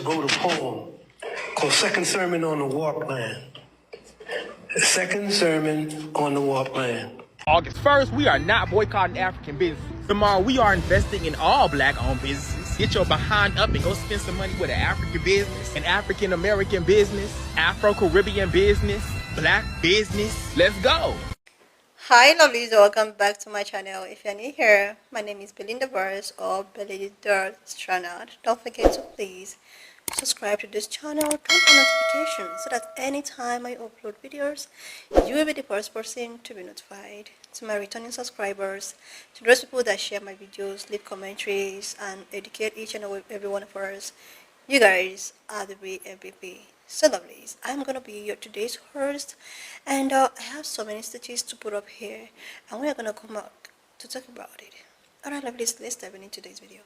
wrote a poem called Second Sermon on the Warp Land. Second Sermon on the Warp Land. August 1st, we are not boycotting African business. Tomorrow, we are investing in all black-owned businesses. Get your behind up and go spend some money with an African business, an African-American business, Afro-Caribbean business, black business. Let's go. Hi lovelies, welcome back to my channel. If you're new here, my name is Belinda Burrs or Belly Dirt Stranad. Don't forget to please subscribe to this channel, turn on notifications so that anytime I upload videos, you will be the first person to be notified. To my returning subscribers, to those people that share my videos, leave commentaries, and educate each and every one of us, you guys are the real MVP. So lovelies, I'm gonna be your today's host, and I have so many stitches to put up here, and we are gonna come out to talk about it. Alright lovelies, let's dive into today's video.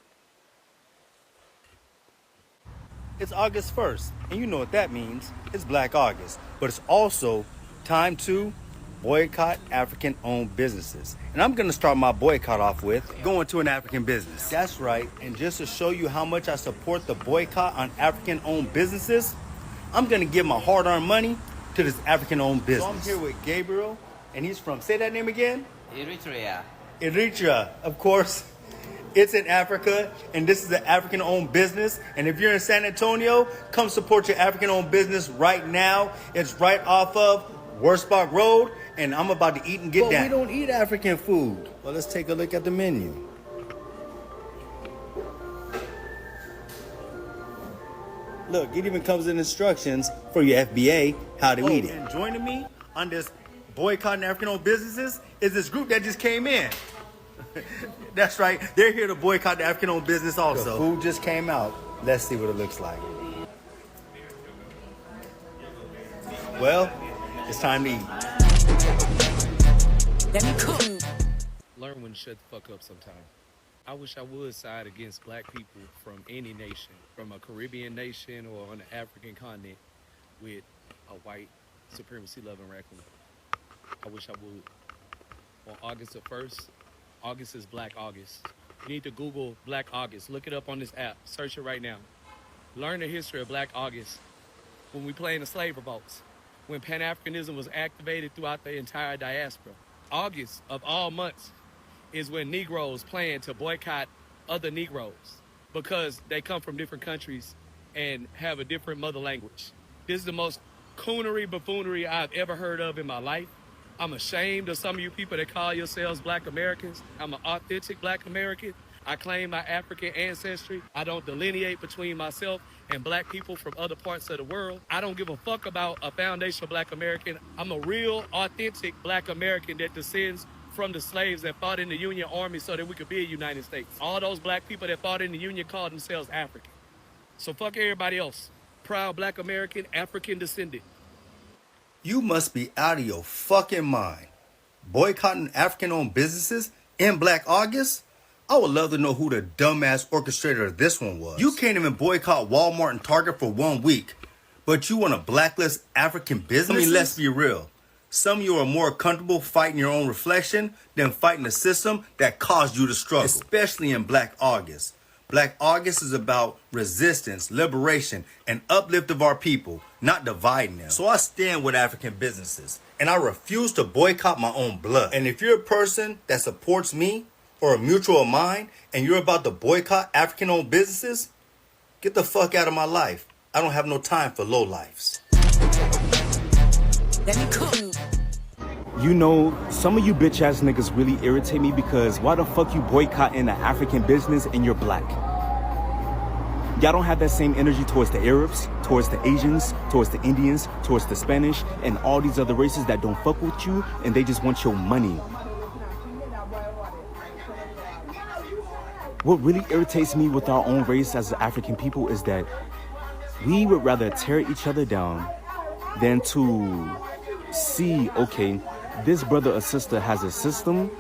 It's August 1st, and you know what that means. It's Black August, but it's also time to boycott African-owned businesses. And I'm gonna start my boycott off with going to an African business. That's right, and just to show you how much I support the boycott on African-owned businesses, I'm gonna give my hard-earned money to this African-owned business. So I'm here with Gabriel, and he's from, say that name again? Eritrea. Eritrea, of course. It's in Africa, and this is an African-owned business. And if you're in San Antonio, come support your African-owned business right now. It's right off of Worspot Road, and I'm about to eat and get down. But we don't eat African food. Well, let's take a look at the menu. Look, it even comes in instructions for your FBA how to eat it. And joining me on this boycotting African-owned businesses is this group that just came in. That's right. They're here to boycott the African-owned business also. The food just came out. Let's see what it looks like. Well, it's time to eat. Let me cook. Learn when to shut the fuck up sometime. I wish I would side against black people from any nation, from a Caribbean nation or on the African continent with a white supremacy-loving raccoon. I wish I would. On August the 1st, August is Black August. You need to Google Black August. Look it up on this app. Search it right now. Learn the history of Black August. When we played in the slave revolts, when Pan-Africanism was activated throughout the entire diaspora. August, of all months, is when Negroes plan to boycott other Negroes because they come from different countries and have a different mother language. This is the most coonery, buffoonery I've ever heard of in my life. I'm ashamed of some of you people that call yourselves Black Americans. I'm an authentic Black American. I claim my African ancestry. I don't delineate between myself and black people from other parts of the world. I don't give a fuck about a foundational Black American. I'm a real, authentic Black American that descends from the slaves that fought in the Union Army so that we could be a United States. All those black people that fought in the Union called themselves African. So fuck everybody else. Proud Black American, African descendant. You must be out of your fucking mind. Boycotting African-owned businesses in Black August? I would love to know who the dumbass orchestrator of this one was. You can't even boycott Walmart and Target for 1 week, but you want to blacklist African businesses? I mean, let's be real. Some of you are more comfortable fighting your own reflection than fighting the system that caused you to struggle, especially in Black August. Black August is about resistance, liberation, and uplift of our people, not dividing them. So I stand with African businesses, and I refuse to boycott my own blood. And if you're a person that supports me or a mutual of mine, and you're about to boycott African-owned businesses, get the fuck out of my life. I don't have no time for lowlifes. Let me cook. You know, some of you bitch ass niggas really irritate me because why the fuck you boycotting an African business and you're black? Y'all don't have that same energy towards the Arabs, towards the Asians, towards the Indians, towards the Spanish, and all these other races that don't fuck with you and they just want your money. What really irritates me with our own race as African people is that we would rather tear each other down than to see, okay, this brother or sister has a system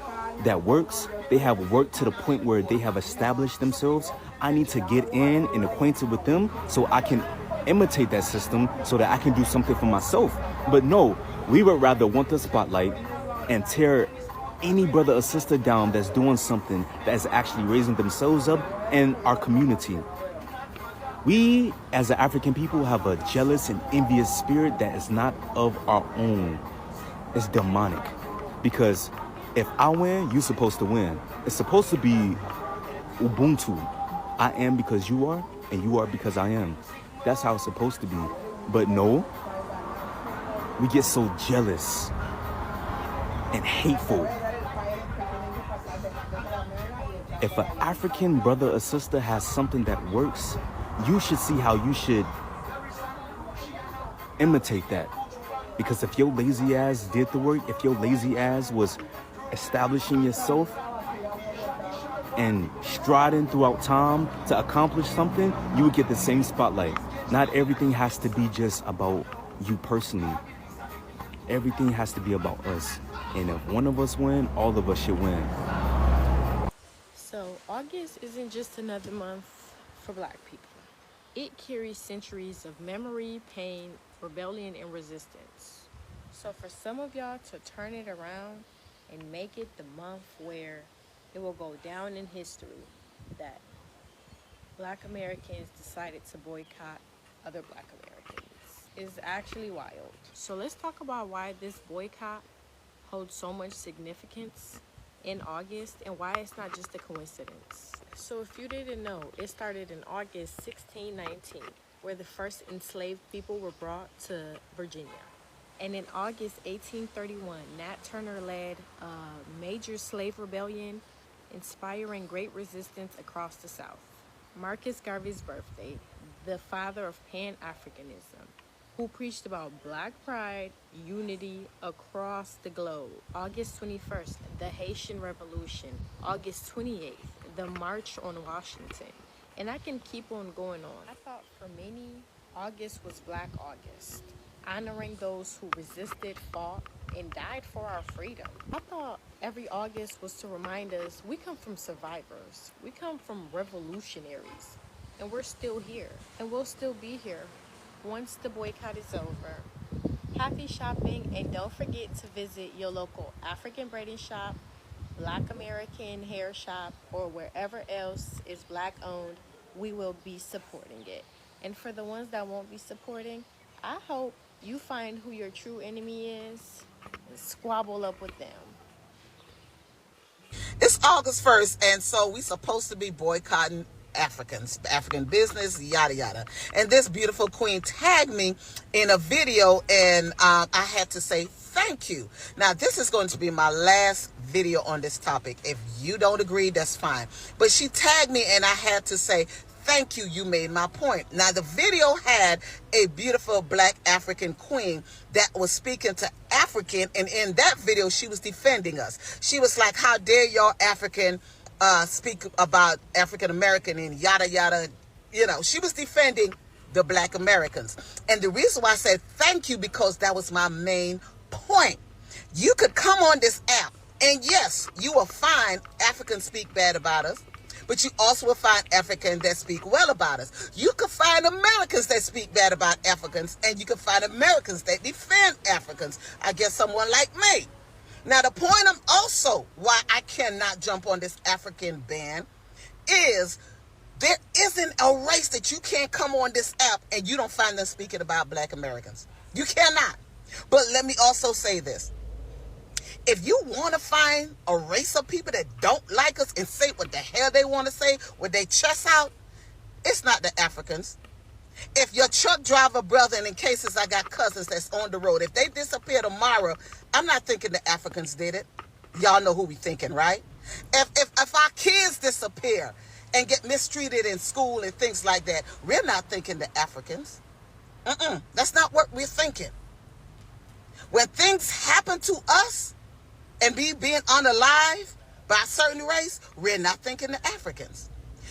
that works. They have worked to the point where they have established themselves. I need to get in and acquainted with them so I can imitate that system so that I can do something for myself. But no, we would rather want the spotlight and tear any brother or sister down that's doing something that is actually raising themselves up in our community. We, as an African people, have a jealous and envious spirit that is not of our own. It's demonic. Because if I win, you're supposed to win. It's supposed to be Ubuntu. I am because you are, and you are because I am. That's how it's supposed to be. But no, we get so jealous and hateful. If an African brother or sister has something that works, you should see how you should imitate that. Because if your lazy ass did the work, if your lazy ass was establishing yourself and striding throughout time to accomplish something, you would get the same spotlight. Not everything has to be just about you personally. Everything has to be about us. And if one of us win, all of us should win. So August isn't just another month for Black people. It carries centuries of memory, pain, rebellion, and resistance. So for some of y'all to turn it around and make it the month where it will go down in history that Black Americans decided to boycott other Black Americans is actually wild. So let's talk about why this boycott holds so much significance in August and why it's not just a coincidence. So if you didn't know, it started in August 1619, where the first enslaved people were brought to Virginia. And in August 1831, Nat Turner led a major slave rebellion, inspiring great resistance across the South. Marcus Garvey's birthday, the father of Pan-Africanism, who preached about Black pride, unity across the globe. August 21st, the Haitian Revolution. August 28th, the March on Washington. And I can keep on going on. I thought for many, August was Black August, honoring those who resisted, fought, and died for our freedom. I thought every August was to remind us we come from survivors. We come from revolutionaries. And we're still here. And we'll still be here once the boycott is over. Happy shopping, and don't forget to visit your local African braiding shop, Black American hair shop, or wherever else is Black owned. We will be supporting it. And for the ones that won't be supporting, I hope you find who your true enemy is and squabble up with them. It's August 1st, and so we supposed to be boycotting African business, yada yada. And this beautiful queen tagged me in a video, and I had to say thank you. Now, this is going to be my last video on this topic. If you don't agree, that's fine. But she tagged me, and I had to say thank you. You made my point. Now, the video had a beautiful Black African queen that was speaking to African, and in that video, she was defending us. She was like, how dare y'all African speak about African American and yada yada. You know, she was defending the Black Americans. And the reason why I said thank you, because that was my main point. You could come on this app, and yes, you will find Africans speak bad about us, but you also will find Africans that speak well about us. You could find Americans that speak bad about Africans, and you could find Americans that defend Africans. I guess someone like me. Now, the point of also why I cannot jump on this African ban is there isn't a race that you can't come on this app and you don't find them speaking about Black Americans. You cannot. But let me also say this. If you want to find a race of people that don't like us and say what the hell they want to say with their chest out, it's not the Africans. If your truck driver brother, and in cases I got cousins that's on the road, if they disappear tomorrow, I'm not thinking the Africans did it. Y'all know who we thinking, right? If our kids disappear and get mistreated in school and things like that, we're not thinking the Africans. That's not what we're thinking. When things happen to us and being unalive by a certain race, we're not thinking the Africans.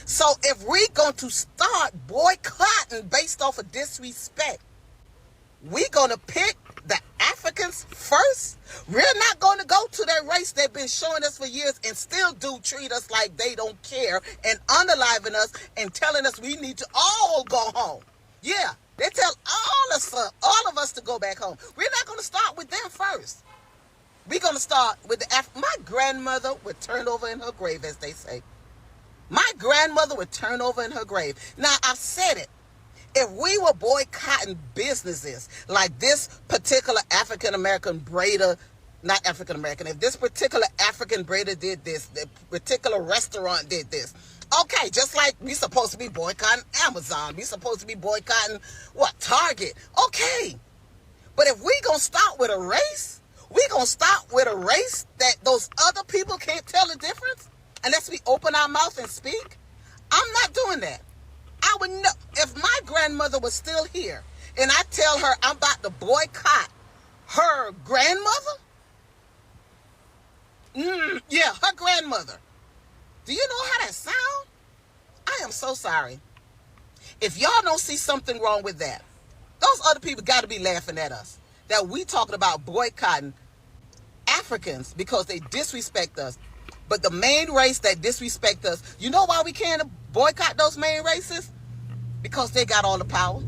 So if we're going to start boycotting based off of disrespect, we're going to pick the Africans first. We're not going to go to that race they've been showing us for years and still do treat us like they don't care and unaliving us and telling us we need to all go home. Yeah, they tell all of us to go back home. We're not going to start with them first. We're going to start with my grandmother would turn over in her grave, as they say. My grandmother would turn over in her grave. Now, I've said it. If we were boycotting businesses like this particular African-American braider, not African-American, if this particular African braider did this, the particular restaurant did this, okay, just like we supposed to be boycotting Amazon, we supposed to be boycotting, what, Target, okay. But if we gonna start with a race, we gonna start with a race that those other people can't tell the difference unless we open our mouth and speak? I'm not doing that. I would know if my grandmother was still here and I tell her I'm about to boycott her grandmother. Yeah, her grandmother. Do you know how that sound? I am so sorry. If y'all don't see something wrong with that, those other people got to be laughing at us that we talking about boycotting Africans because they disrespect us. But the main race that disrespect us, you know why we can't boycott those main races? Because they got all the power,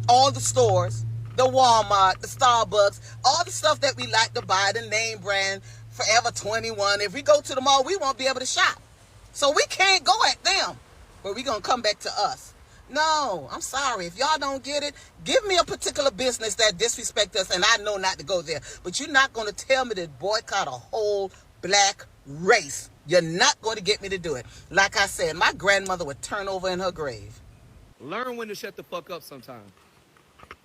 all the stores, the Walmart, the Starbucks, all the stuff that we like to buy, the name brand, Forever 21. If we go to the mall, we won't be able to shop. So we can't go at them, but we're going to come back to us. No, I'm sorry. If y'all don't get it, give me a particular business that disrespect us, and I know not to go there. But you're not going to tell me to boycott a whole black race. You're not going to get me to do it. Like I said, my grandmother would turn over in her grave. Learn when to shut the fuck up sometime.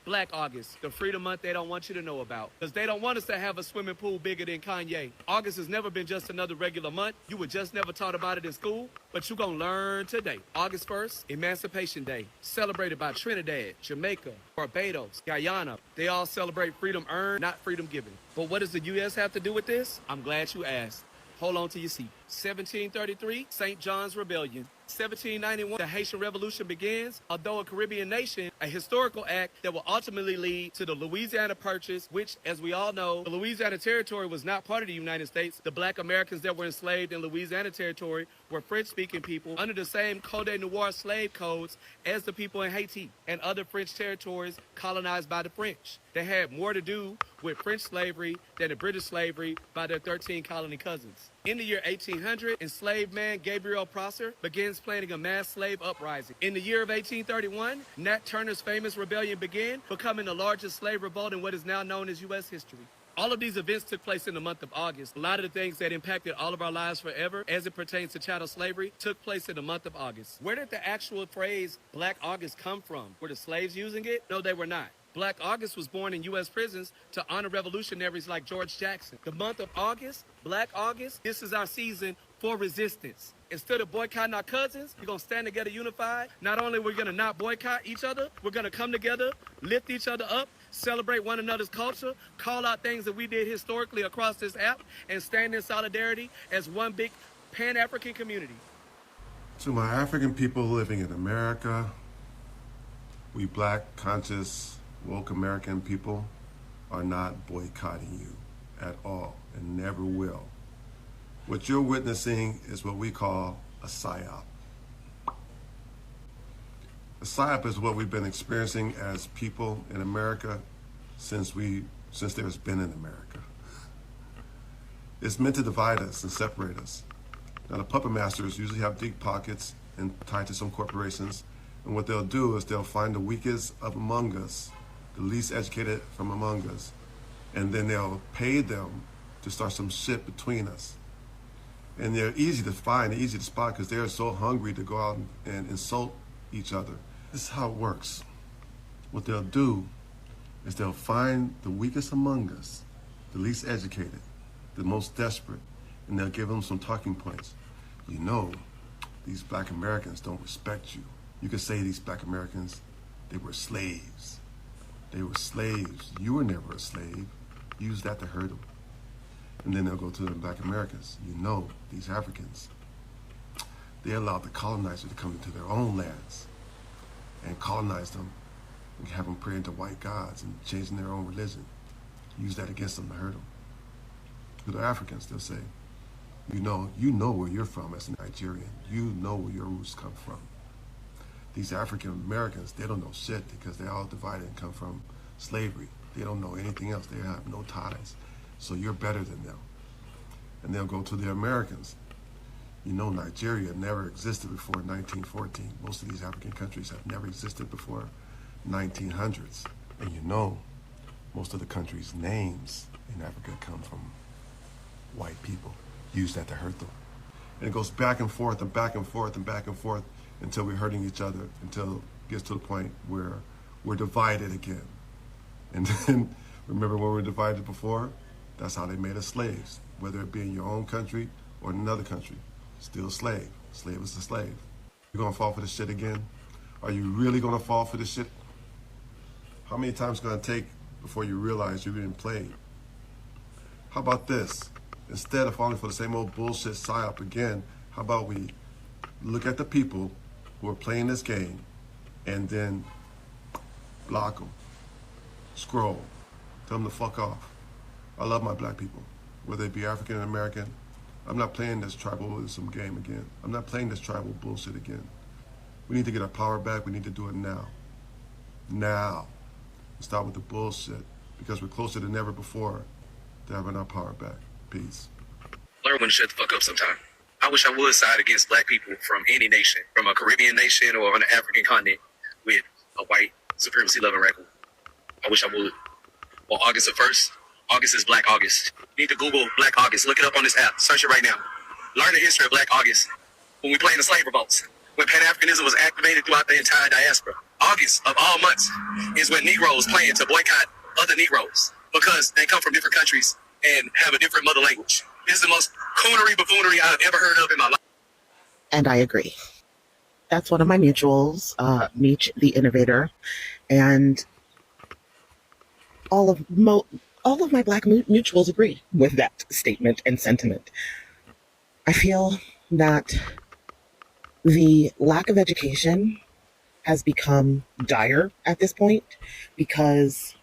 Black August, the freedom month they don't want you to know about. Because they don't want us to have a swimming pool bigger than Kanye. August has never been just another regular month. You were just never taught about it in school. But you're going to learn today. August 1st, Emancipation Day. Celebrated by Trinidad, Jamaica, Barbados, Guyana. They all celebrate freedom earned, not freedom given. But what does the U.S. have to do with this? I'm glad you asked. Hold on to your seat. 1733, St. John's Rebellion. 1791, the Haitian Revolution begins. Although a Caribbean nation, a historical act that will ultimately lead to the Louisiana Purchase, which, as we all know, the Louisiana Territory was not part of the United States. The black Americans that were enslaved in Louisiana Territory were French-speaking people under the same Code de Noir slave codes as the people in Haiti and other French territories colonized by the French. They had more to do with French slavery than the British slavery by their 13 colony cousins. In the year 1800, enslaved man Gabriel Prosser begins planning a mass slave uprising. In the year of 1831, Nat Turner's famous rebellion began, becoming the largest slave revolt in what is now known as U.S. history. All of these events took place in the month of August. A lot of the things that impacted all of our lives forever as it pertains to chattel slavery took place in the month of August. Where did the actual phrase Black August come from? Were the slaves using it? No, they were not. Black August was born in U.S. prisons to honor revolutionaries like George Jackson. The month of August, Black August, this is our season for resistance. Instead of boycotting our cousins, we're going to stand together unified. Not only are we going to not boycott each other, we're going to come together, lift each other up, celebrate one another's culture, call out things that we did historically across this app, and stand in solidarity as one big Pan-African community. To my African people living in America, we black, conscious, woke American people are not boycotting you at all and never will. What you're witnessing is what we call a psyop. A psyop is what we've been experiencing as people in America since there's been in America. It's meant to divide us and separate us. Now the puppet masters usually have deep pockets and tied to some corporations, and what they'll do is they'll find the weakest of among us, the least educated from among us, and then they'll pay them to start some shit between us. And they're easy to find, easy to spot, because they're so hungry to go out and insult each other. This is how it works. What they'll do is they'll find the weakest among us, the least educated, the most desperate, and they'll give them some talking points. You know, these black Americans don't respect you. You could say these black Americans, they were slaves. They were slaves. You were never a slave. Use that to hurt them. And then they'll go to the black Americans. You know, these Africans, they allowed the colonizer to come into their own lands and colonize them and have them praying to white gods and changing their own religion. Use that against them to hurt them. To the Africans, they'll say, you know where you're from as a Nigerian. You know where your roots come from. These African Americans, they don't know shit because they're all divided and come from slavery. They don't know anything else. They have no ties. So you're better than them. And they'll go to the Americans. You know, Nigeria never existed before 1914. Most of these African countries have never existed before 1900s. And you know, most of the countries' names in Africa come from white people. Use that to hurt them. And it goes back and forth and back and forth and back and forth until we're hurting each other, until it gets to the point where we're divided again. And then, remember when we were divided before? That's how they made us slaves. Whether it be in your own country or in another country, still slave. Slave is a slave. You gonna fall for this shit again? Are you really gonna fall for this shit? How many times is it gonna take before you realize you're being played? How about this? Instead of falling for the same old bullshit psyop again, how about we look at the people who are playing this game and then block them, scroll, tell them to fuck off. I love my black people, whether they be African American. I'm not playing this tribalism game again. I'm not playing this tribal bullshit again. We need to get our power back. We need to do it now. Now. Stop with the bullshit, because we're closer than ever before to having our power back. Peace. Learn when to shut the fuck up sometime. I wish I would side against black people from any nation, from a Caribbean nation or on the African continent with a white supremacy-loving record. I wish I would. Well, August the 1st, August is Black August. You need to Google Black August. Look it up on this app. Search it right now. Learn the history of Black August. When we played in the slave revolts, when Pan-Africanism was activated throughout the entire diaspora. August of all months is when Negroes plan to boycott other Negroes because they come from different countries and have a different mother language. This is the most coonery buffoonery I've ever heard of in my life. And I agree. That's one of my mutuals, Meech the Innovator, and all of my black mutuals agree with that statement and sentiment. I feel that the lack of education has become dire at this point because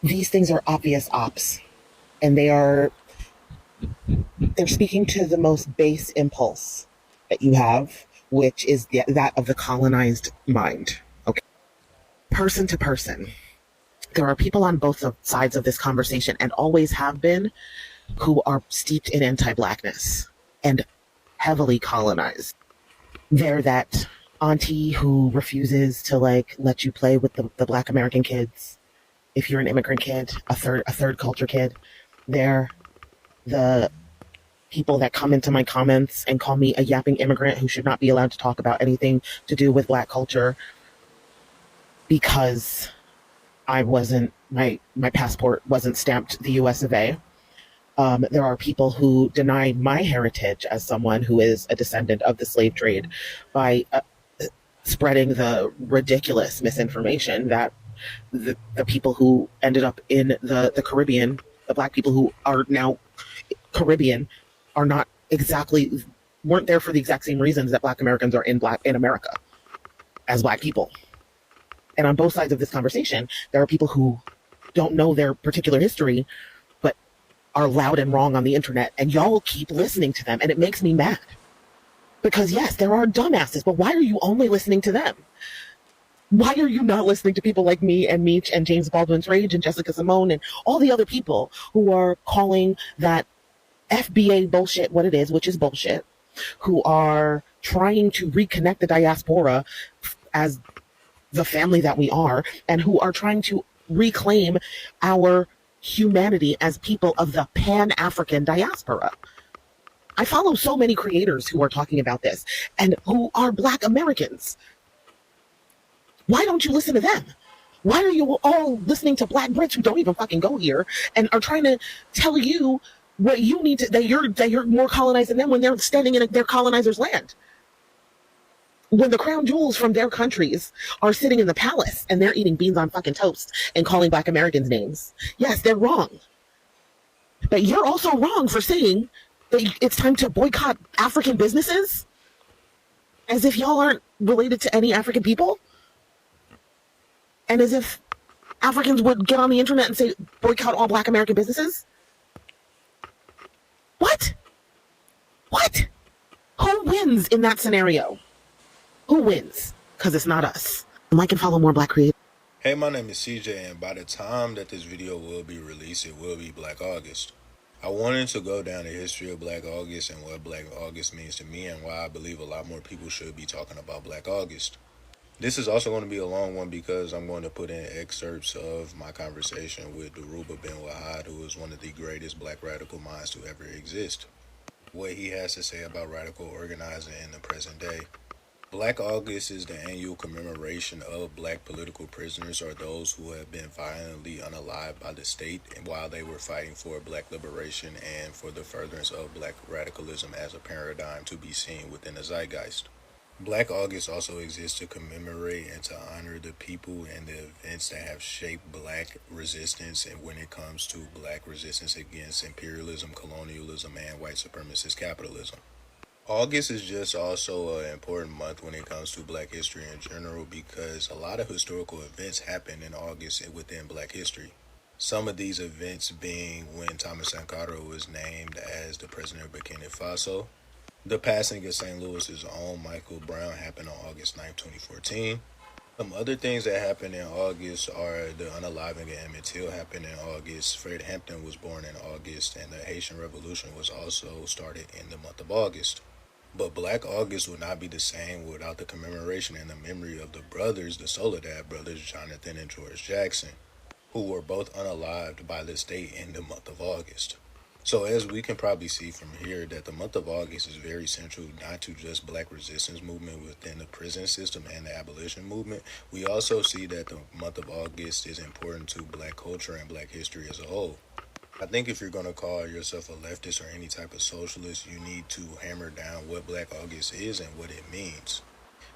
these things are obvious ops, and they're speaking to the most base impulse that you have, which is that of the colonized mind. Okay, person to person, there are people on both sides of this conversation, and always have been, who are steeped in anti-blackness and heavily colonized. They're that auntie who refuses to let you play with the black American kids if you're an immigrant kid, a third culture kid. They're the people that come into my comments and call me a yapping immigrant who should not be allowed to talk about anything to do with black culture because I wasn't, my passport wasn't stamped the US of A. There are people who deny my heritage as someone who is a descendant of the slave trade by spreading the ridiculous misinformation that the people who ended up in the Caribbean, the black people who are now Caribbean, are not weren't there for the exact same reasons that black Americans are in America as black people. And on both sides of this conversation, there are people who don't know their particular history, but are loud and wrong on the internet, and y'all keep listening to them, and it makes me mad. Because yes, there are dumbasses, but why are you only listening to them? Why are you not listening to people like me and Meech and James Baldwin's Rage and Jessica Simone and all the other people who are calling that FBA bullshit what it is, which is bullshit, who are trying to reconnect the diaspora as the family that we are, and who are trying to reclaim our humanity as people of the Pan-African diaspora. I follow so many creators who are talking about this and who are black Americans. Why don't you listen to them? Why are you all listening to black Brits who don't even fucking go here and are trying to tell you what you need to, that you're more colonized than them when they're standing in their colonizers' land? When the crown jewels from their countries are sitting in the palace and they're eating beans on fucking toast and calling black Americans names. Yes, they're wrong. But you're also wrong for saying that it's time to boycott African businesses, as if y'all aren't related to any African people, and as if Africans would get on the internet and say boycott all black American businesses. What? Who wins in that scenario? Who wins? Because it's not us. Like and follow more black creators. Hey, my name is CJ, and by the time that this video will be released, it will be Black August. I wanted to go down the history of Black August and what Black August means to me and why I believe a lot more people should be talking about Black August. This is also going to be a long one because I'm going to put in excerpts of my conversation with Dhoruba Ben Wahad, who is one of the greatest Black radical minds to ever exist. What he has to say about radical organizing in the present day. Black August is the annual commemoration of Black political prisoners or those who have been violently unalived by the state while they were fighting for Black liberation and for the furtherance of Black radicalism as a paradigm to be seen within the zeitgeist. Black August also exists to commemorate and to honor the people and the events that have shaped Black resistance and when it comes to Black resistance against imperialism, colonialism, and white supremacist capitalism. August is just also an important month when it comes to Black history in general because a lot of historical events happen in August within Black history. Some of these events being when Thomas Sankara was named as the president of Burkina Faso. The passing of St. Louis's own Michael Brown happened on August 9, 2014. Some other things that happened in August are the unaliving of Emmett Till happened in August. Fred Hampton was born in August, and the Haitian Revolution was also started in the month of August. But Black August would not be the same without the commemoration and the memory of the brothers, the Soledad brothers, Jonathan and George Jackson, who were both unalived by the state in the month of August. So as we can probably see from here that the month of August is very central not to just Black resistance movement within the prison system and the abolition movement. We also see that the month of August is important to Black culture and Black history as a whole. I think if you're going to call yourself a leftist or any type of socialist, you need to hammer down what Black August is and what it means.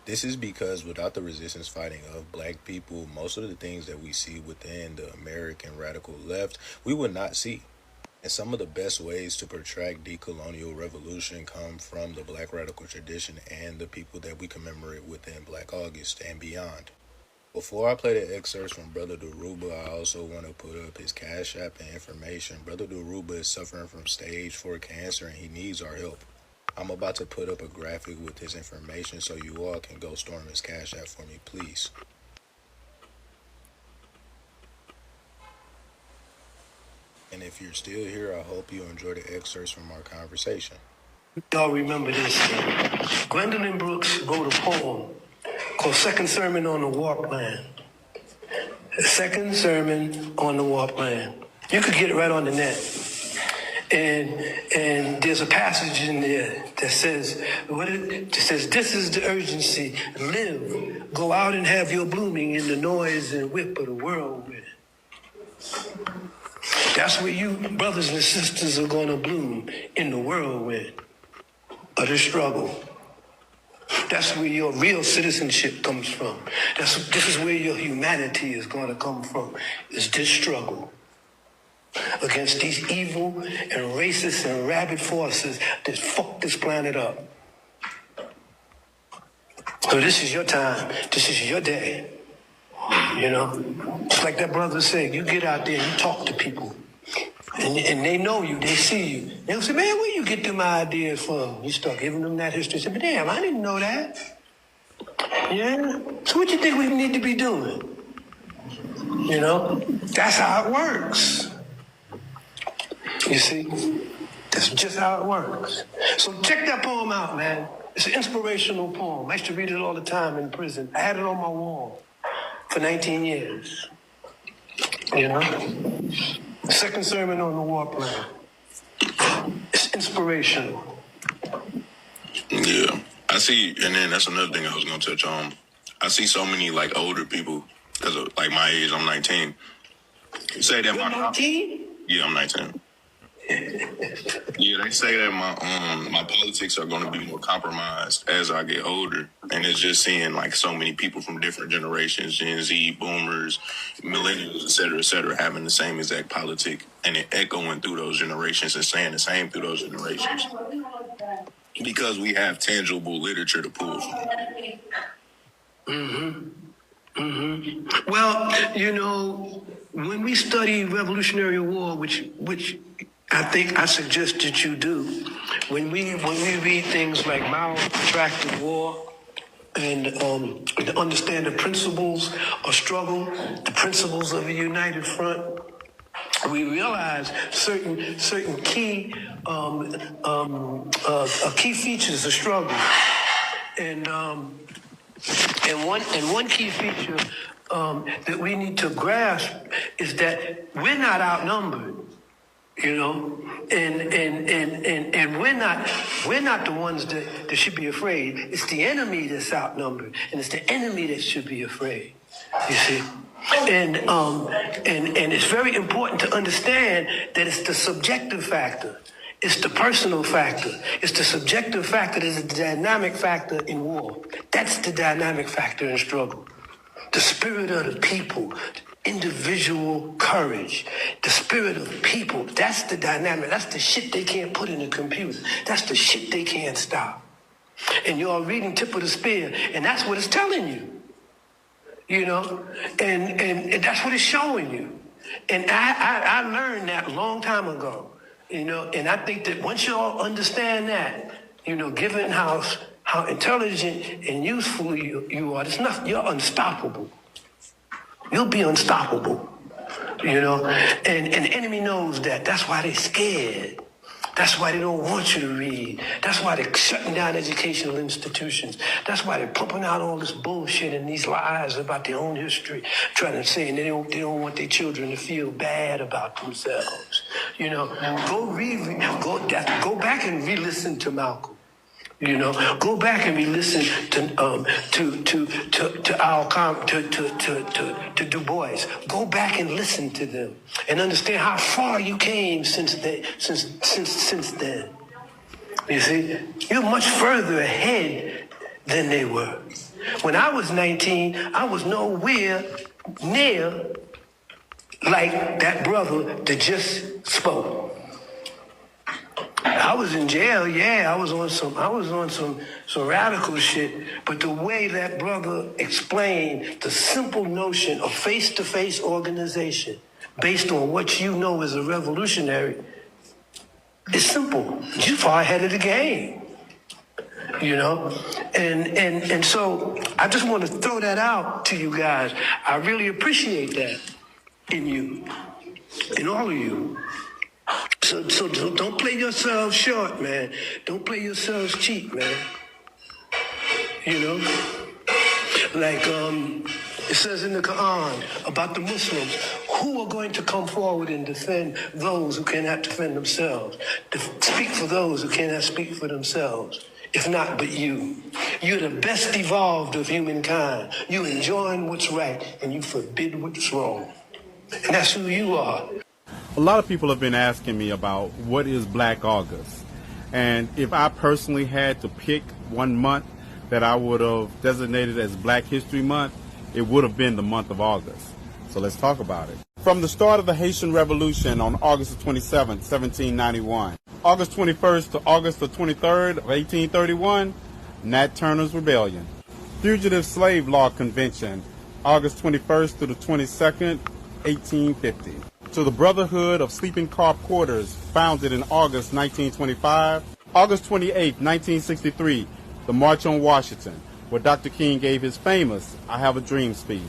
This is because without the resistance fighting of Black people, most of the things that we see within the American radical left, we would not see. And some of the best ways to protract decolonial revolution come from the Black radical tradition and the people that we commemorate within Black August and beyond. Before I play the excerpts from Brother Dhoruba, I also want to put up his Cash App and information. Brother Dhoruba is suffering from stage 4 cancer and he needs our help. I'm about to put up a graphic with his information so you all can go storm his Cash App for me, please. And if you're still here, I hope you enjoy the excerpts from our conversation. Y'all remember this. Gwendolyn Brooks wrote a poem called Second Sermon on the War Plan. Second Sermon on the War Plan. You could get it right on the net. And there's a passage in there that says, this is the urgency. Live. Go out and have your blooming in the noise and whip of the whirlwind. That's where you brothers and sisters are going to bloom, in the whirlwind of the struggle. That's where your real citizenship comes from. This is where your humanity is going to come from, is this struggle against these evil and racist and rabid forces that fuck this planet up. So this is your time. This is your day. You know? Just like that brother said, you get out there and you talk to people. And they know you, they see you. They'll say, man, where you get them ideas from? You start giving them that history. Say, but damn, I didn't know that. Yeah? So what you think we need to be doing? You know? That's how it works. You see? That's just how it works. So check that poem out, man. It's an inspirational poem. I used to read it all the time in prison. I had it on my wall for 19 years. You know? Second Sermon on the War Plan. It's inspirational. Yeah. I see, and then that's another thing I was going to touch on. I see so many, like, older people, because of, like, my age, I'm 19. Say that You're 19? Yeah, I'm 19. Yeah, they say that my politics are going to be more compromised as I get older, and it's just seeing like so many people from different generations, Gen Z, Boomers, Millennials, et cetera, having the same exact politic, and it echoing through those generations and saying the same through those generations, because we have tangible literature to pull from. Well, you know, when we study Revolutionary War, which I think I suggest that you do, when we read things like Mao's Protracted War and understand the principles of struggle, the principles of a united front, we realize certain key key features of the struggle, and one key feature that we need to grasp is that we're not outnumbered. You know, and we're not the ones that should be afraid. It's the enemy that's outnumbered, and it's the enemy that should be afraid. You see, and it's very important to understand that it's the subjective factor, it's the personal factor, it's the subjective factor that is the dynamic factor in war. That's the dynamic factor in struggle. The spirit of the people, individual courage, the spirit of the people, that's the dynamic. That's the shit they can't put in the computer. That's the shit they can't stop. And you're reading Tip of the Spear, and that's what it's telling you. You know, and that's what it's showing you. And I learned that a long time ago, you know, and I think that once you all understand that, you know, given how intelligent and useful you are, you're unstoppable. You'll be unstoppable, you know, and the enemy knows that. That's why they're scared. That's why they don't want you to read. That's why they're shutting down educational institutions. That's why they're pumping out all this bullshit and these lies about their own history, trying to say, and they don't want their children to feel bad about themselves. You know, go back and re-listen to Malcolm. You know, go back and re-listen to Du Bois. Go back and listen to them and understand how far you came since then. You see, you're much further ahead than they were. When I was 19, I was nowhere near like that brother that just spoke. I was in jail, yeah. I was on some radical shit. But the way that brother explained the simple notion of face-to-face organization based on what you know as a revolutionary is simple. You're far ahead of the game. You know? And so I just want to throw that out to you guys. I really appreciate that in you, in all of you. So don't play yourselves short, man. Don't play yourselves cheap, man. You know? Like it says in the Quran about the Muslims who are going to come forward and defend those who cannot defend themselves. Speak for those who cannot speak for themselves. If not but you. You're the best evolved of humankind. You enjoin what's right and you forbid what's wrong. And that's who you are. A lot of people have been asking me about what is Black August. And if I personally had to pick one month that I would have designated as Black History Month, it would have been the month of August. So let's talk about it. From the start of the Haitian Revolution on August 27, 1791, August 21st to August the 23rd of 1831, Nat Turner's Rebellion. Fugitive Slave Law Convention, August 21st to the 22nd, 1850. To the Brotherhood of Sleeping Car Porters, founded in August 1925. August 28, 1963, the March on Washington, where Dr. King gave his famous I Have a Dream speech.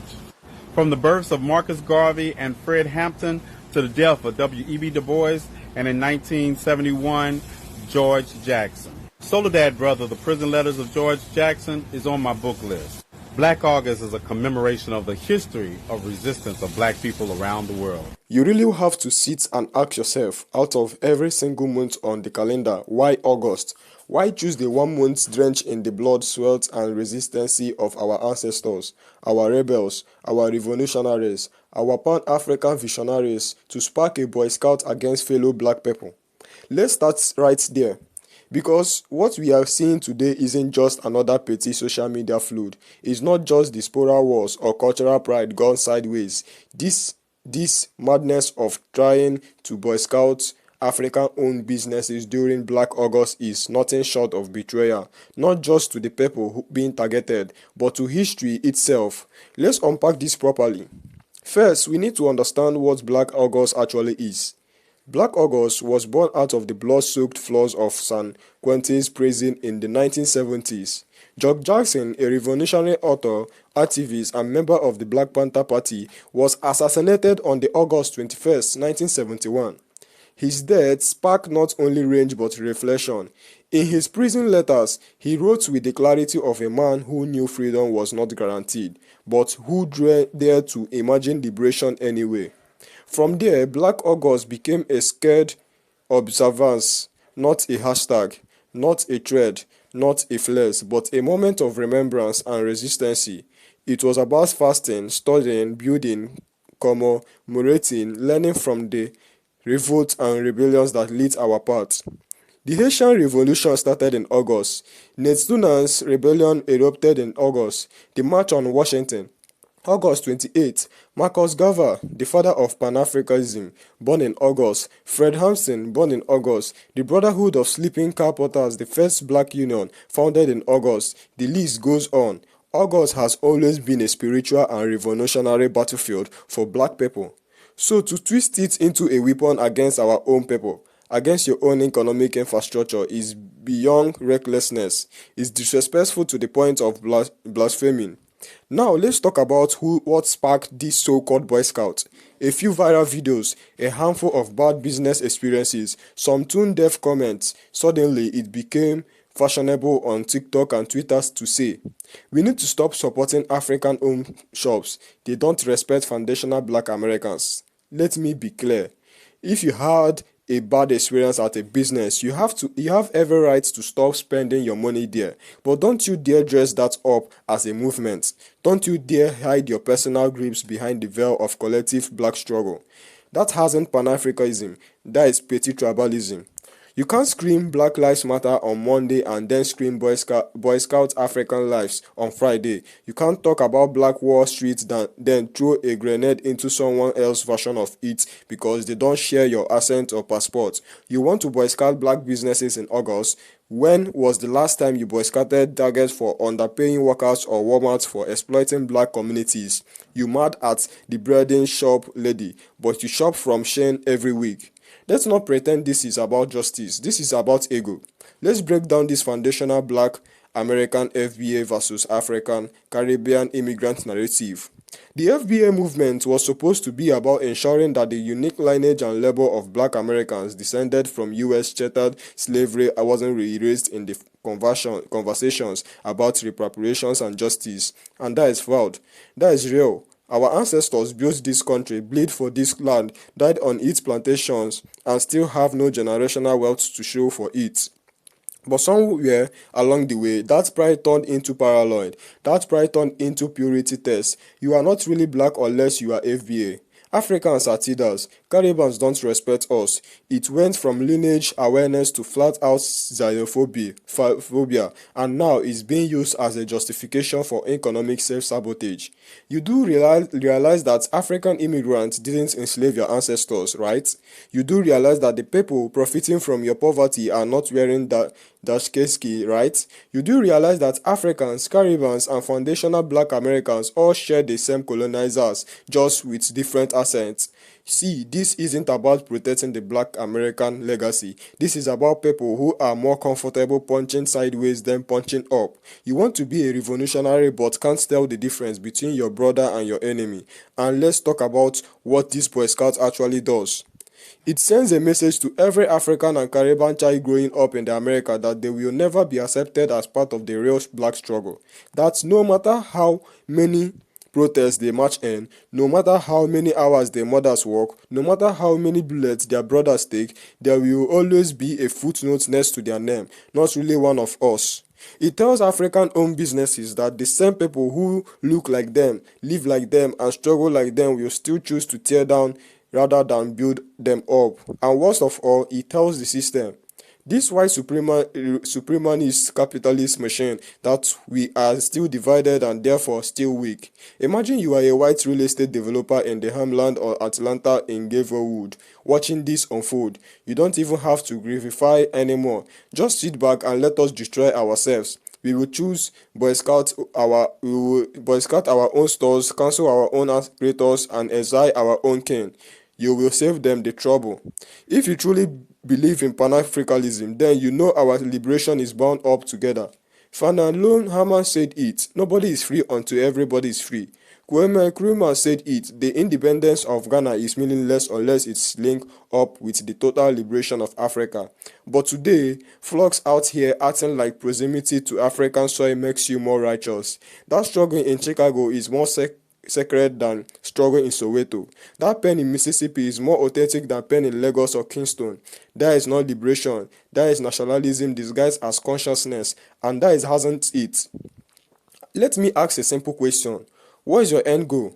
From the births of Marcus Garvey and Fred Hampton to the death of W.E.B. Du Bois, and in 1971, George Jackson. Soledad Brother, The Prison Letters of George Jackson, is on my book list. Black August is a commemoration of the history of resistance of black people around the world. You really have to sit and ask yourself, out of every single month on the calendar, why August? Why choose the 1 month drenched in the blood, sweat, and resistance of our ancestors, our rebels, our revolutionaries, our Pan-African visionaries to spark a Boy Scout against fellow black people? Let's start right there. Because what we are seeing today isn't just another petty social media flood. It's not just diaspora wars or cultural pride gone sideways. This madness of trying to Boy Scout African-owned businesses during Black August is nothing short of betrayal, not just to the people being targeted, but to history itself. Let's unpack this properly. First, we need to understand what Black August actually is. Black August was born out of the blood-soaked floors of San Quentin's prison in the 1970s. George Jackson, a revolutionary author, activist, and member of the Black Panther Party, was assassinated on the August 21st, 1971. His death sparked not only rage but reflection. In his prison letters, he wrote with the clarity of a man who knew freedom was not guaranteed, but who dared to imagine liberation anyway. From there, Black August became a scared observance, not a hashtag, not a thread, not a flex, but a moment of remembrance and resistance. It was about fasting, studying, building, commemorating, learning from the revolts and rebellions that lit our path. The Haitian Revolution started in August. Nate Dunant's rebellion erupted in August. The March on Washington. August 28, Marcus Garvey, the father of Pan-Africanism, born in August. Fred Hampton, born in August. The Brotherhood of Sleeping Car Porters, the first black union, founded in August. The list goes on. August has always been a spiritual and revolutionary battlefield for black people. So to twist it into a weapon against our own people, against your own economic infrastructure, is beyond recklessness. It's disrespectful to the point of blaspheming. Now let's talk about what sparked this so-called Boy Scout. A few viral videos, a handful of bad business experiences, some tone-deaf comments. Suddenly it became fashionable on TikTok and Twitter to say, we need to stop supporting African-owned shops. They don't respect foundational black Americans. Let me be clear. If you had a bad experience at a business, you have every right to stop spending your money there. But don't you dare dress that up as a movement. Don't you dare hide your personal griefs behind the veil of collective black struggle. That hasn't Pan-Africanism. That is petty tribalism. You can't scream Black Lives Matter on Monday and then scream Boy Scout African Lives on Friday. You can't talk about Black Wall Street then throw a grenade into someone else's version of it because they don't share your accent or passport. You want to boycott black businesses in August. When was the last time you boycotted Target for underpaying workers or Walmart for exploiting black communities? You mad at the breading shop lady, but you shop from Shein every week. Let's not pretend this is about justice. This is about ego. Let's break down this foundational black American FBA versus African Caribbean immigrant narrative. The FBA movement was supposed to be about ensuring that the unique lineage and labor of black Americans descended from U.S. chattel slavery wasn't erased in the conversations about reparations and justice. And that is flawed. That is real. Our ancestors built this country, bled for this land, died on its plantations, and still have no generational wealth to show for it. But somewhere along the way, that pride turned into paranoid. That pride turned into purity test. You are not really black unless you are FBA. Africans are teethers. Caribbeans don't respect us. It went from lineage awareness to flat-out xenophobia, and now is being used as a justification for economic self-sabotage. You do realize that African immigrants didn't enslave your ancestors, right? You do realize that the people profiting from your poverty are not wearing dashkeski, right? You do realize that Africans, Caribbeans, and foundational black Americans all share the same colonizers, just with different accents. See, this isn't about protecting the black American legacy. This is about people who are more comfortable punching sideways than punching up. You want to be a revolutionary but can't tell the difference between your brother and your enemy. And let's talk about what this Boy Scout actually does. It sends a message to every African and Caribbean child growing up in the America that they will never be accepted as part of the real black struggle. That no matter how many protests they march in, no matter how many hours their mothers work, no matter how many bullets their brothers take, there will always be a footnote next to their name, not really one of us. It tells African-owned businesses that the same people who look like them, live like them, and struggle like them will still choose to tear down rather than build them up. And worst of all, it tells the system, this white supremacist capitalist machine, that we are still divided and therefore still weak. Imagine you are a white real estate developer in the Homeland or Atlanta in Gavelwood, watching this unfold. You don't even have to grievify anymore. Just sit back and let us destroy ourselves. We will boycott our own stores, cancel our own operators, and exile our own king. You will save them the trouble. If you truly believe in Pan-Africanism, then you know our liberation is bound up together. Fanalone Hammer said it. Nobody is free until everybody is free. Kwame Nkrumah said it. The independence of Ghana is meaningless unless it's linked up with the total liberation of Africa. But today, flocks out here acting like proximity to African soil makes you more righteous. That struggle in Chicago is more sacred than struggle in Soweto. That pen in Mississippi is more authentic than pen in Lagos or Kingston. That is not liberation. That is nationalism disguised as consciousness, and that is hasn't it. Let me ask a simple question. What is your end goal?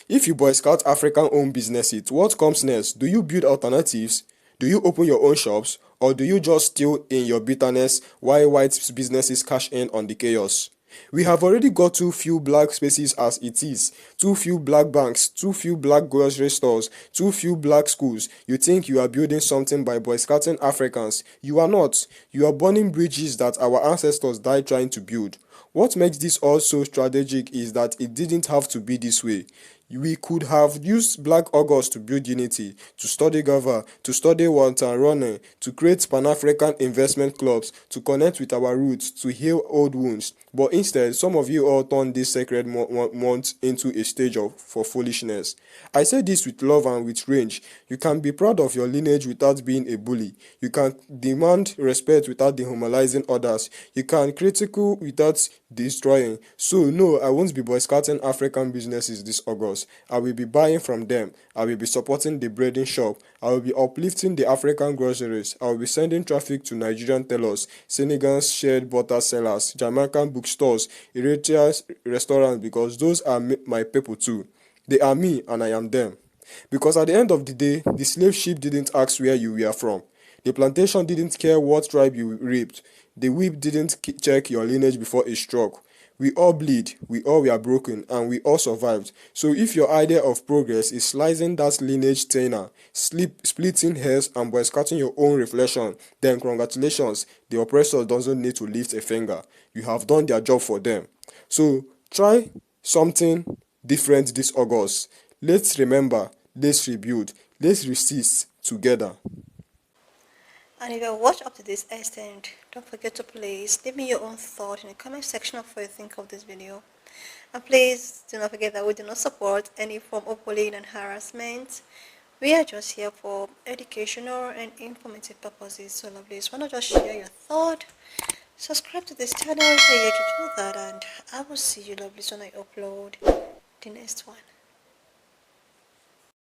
If you boy scout African-owned businesses, what comes next? Do you build alternatives? Do you open your own shops? Or do you just steal in your bitterness while white businesses cash in on the chaos? We have already got too few black spaces as it is, too few black banks, too few black grocery stores, too few black schools. You think you are building something by boy scouting Africans. You are not. You are burning bridges that our ancestors died trying to build. What makes this all so strategic is that it didn't have to be this way. We could have used Black August to build unity, to study Gava, to study Walter Ronne, to create Pan-African investment clubs, to connect with our roots, to heal old wounds. But instead, some of you all turned this sacred month into a stage for foolishness. I say this with love and with range. You can be proud of your lineage without being a bully. You can demand respect without dehumanizing others. You can critical without destroying. So no, I won't be boycotting African businesses this August. I will be buying from them. I will be supporting the breading shop. I will be uplifting the African groceries. I will be sending traffic to Nigerian tailors, Senegal's shared butter sellers, Jamaican bookstores, Eritrea's restaurants, because those are my people too. They are me and I am them. Because at the end of the day, the slave ship didn't ask where you were from. The plantation didn't care what tribe you raped. The whip didn't check your lineage before it struck. We all bleed, we all were broken, and we all survived. So if your idea of progress is slicing that lineage tenor, splitting hairs, and boycotting your own reflection, then congratulations, the oppressor doesn't need to lift a finger. You have done their job for them. So try something different this August. Let's remember, let's rebuild, let's resist together. And if you watch up to this extent, don't forget to please leave me your own thought in the comment section of what you think of this video. And please do not forget that we do not support any form of bullying and harassment. We are just here for educational and informative purposes. So lovelies, why not just share your thought? Subscribe to this channel if you're yet to do that, and I will see you lovelies when I upload the next one.